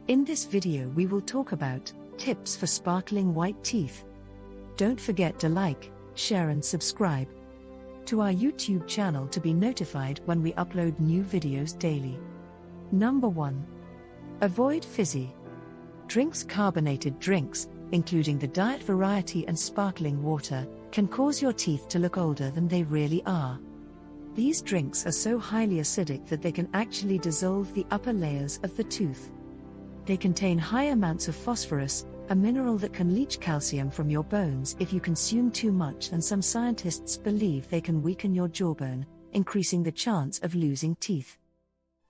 In this video we will talk about tips for sparkling white teeth. Don't forget to like, share and subscribe to our YouTube channel to be notified when we upload new videos daily. Number 1. Avoid fizzy drinks. Carbonated drinks, including the diet variety and sparkling water, can cause your teeth to look older than they really are. These drinks are so highly acidic that they can actually dissolve the upper layers of the tooth. They contain high amounts of phosphorus, a mineral that can leach calcium from your bones if you consume too much, and some scientists believe they can weaken your jawbone, increasing the chance of losing teeth.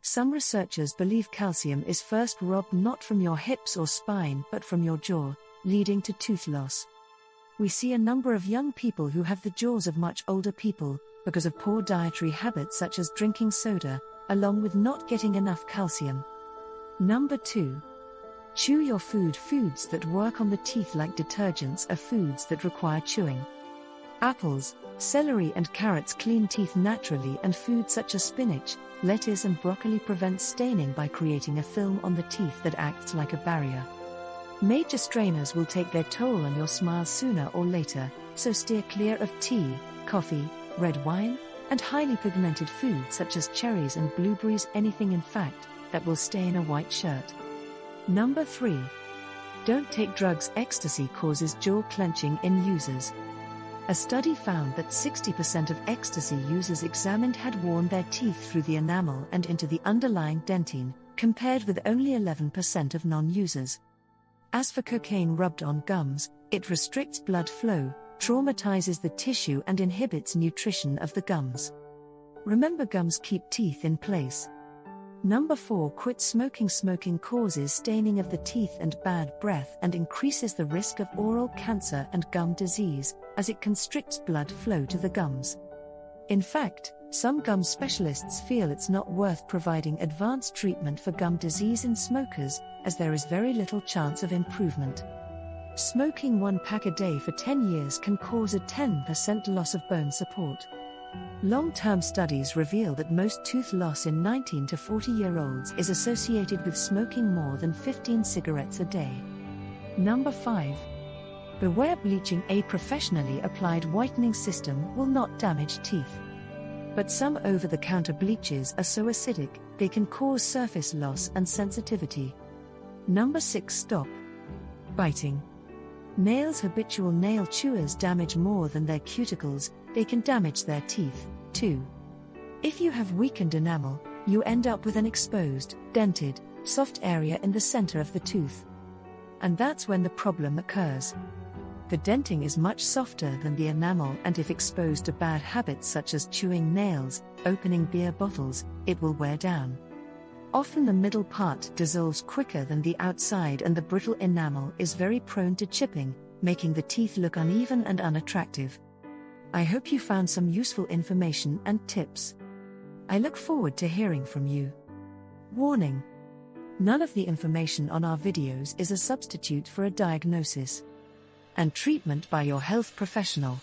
Some researchers believe calcium is first robbed not from your hips or spine but from your jaw, leading to tooth loss. We see a number of young people who have the jaws of much older people because of poor dietary habits such as drinking soda, along with not getting enough calcium. Number 2. Chew your food. Foods that work on the teeth like detergents are foods that require chewing. Apples, celery and carrots clean teeth naturally, and foods such as spinach, lettuce and broccoli prevent staining by creating a film on the teeth that acts like a barrier. Major strainers will take their toll on your smile sooner or later, so steer clear of tea, coffee, red wine, and highly pigmented foods such as cherries and blueberries, anything in fact that will stain a white shirt. Number 3. Don't take drugs. Ecstasy causes jaw clenching in users. A study found that 60% of ecstasy users examined had worn their teeth through the enamel and into the underlying dentine, compared with only 11% of non-users. As for cocaine rubbed on gums, it restricts blood flow, traumatizes the tissue and inhibits nutrition of the gums. Remember, gums keep teeth in place. Number 4. Quit smoking. Smoking causes staining of the teeth and bad breath and increases the risk of oral cancer and gum disease, as it constricts blood flow to the gums. In fact, some gum specialists feel it's not worth providing advanced treatment for gum disease in smokers, as there is very little chance of improvement. Smoking 1 pack a day for 10 years can cause a 10% loss of bone support. Long-term studies reveal that most tooth loss in 19 to 40-year-olds is associated with smoking more than 15 cigarettes a day. Number 5. Beware bleaching. A professionally applied whitening system will not damage teeth. But some over-the-counter bleaches are so acidic, they can cause surface loss and sensitivity. Number 6. Stop biting nails. Habitual nail chewers damage more than their cuticles, they can damage their teeth, too. If you have weakened enamel, you end up with an exposed, dented, soft area in the center of the tooth. And that's when the problem occurs. The denting is much softer than the enamel, and if exposed to bad habits such as chewing nails, opening beer bottles, it will wear down. Often the middle part dissolves quicker than the outside, and the brittle enamel is very prone to chipping, making the teeth look uneven and unattractive. I hope you found some useful information and tips. I look forward to hearing from you. Warning: none of the information on our videos is a substitute for a diagnosis and treatment by your health professional.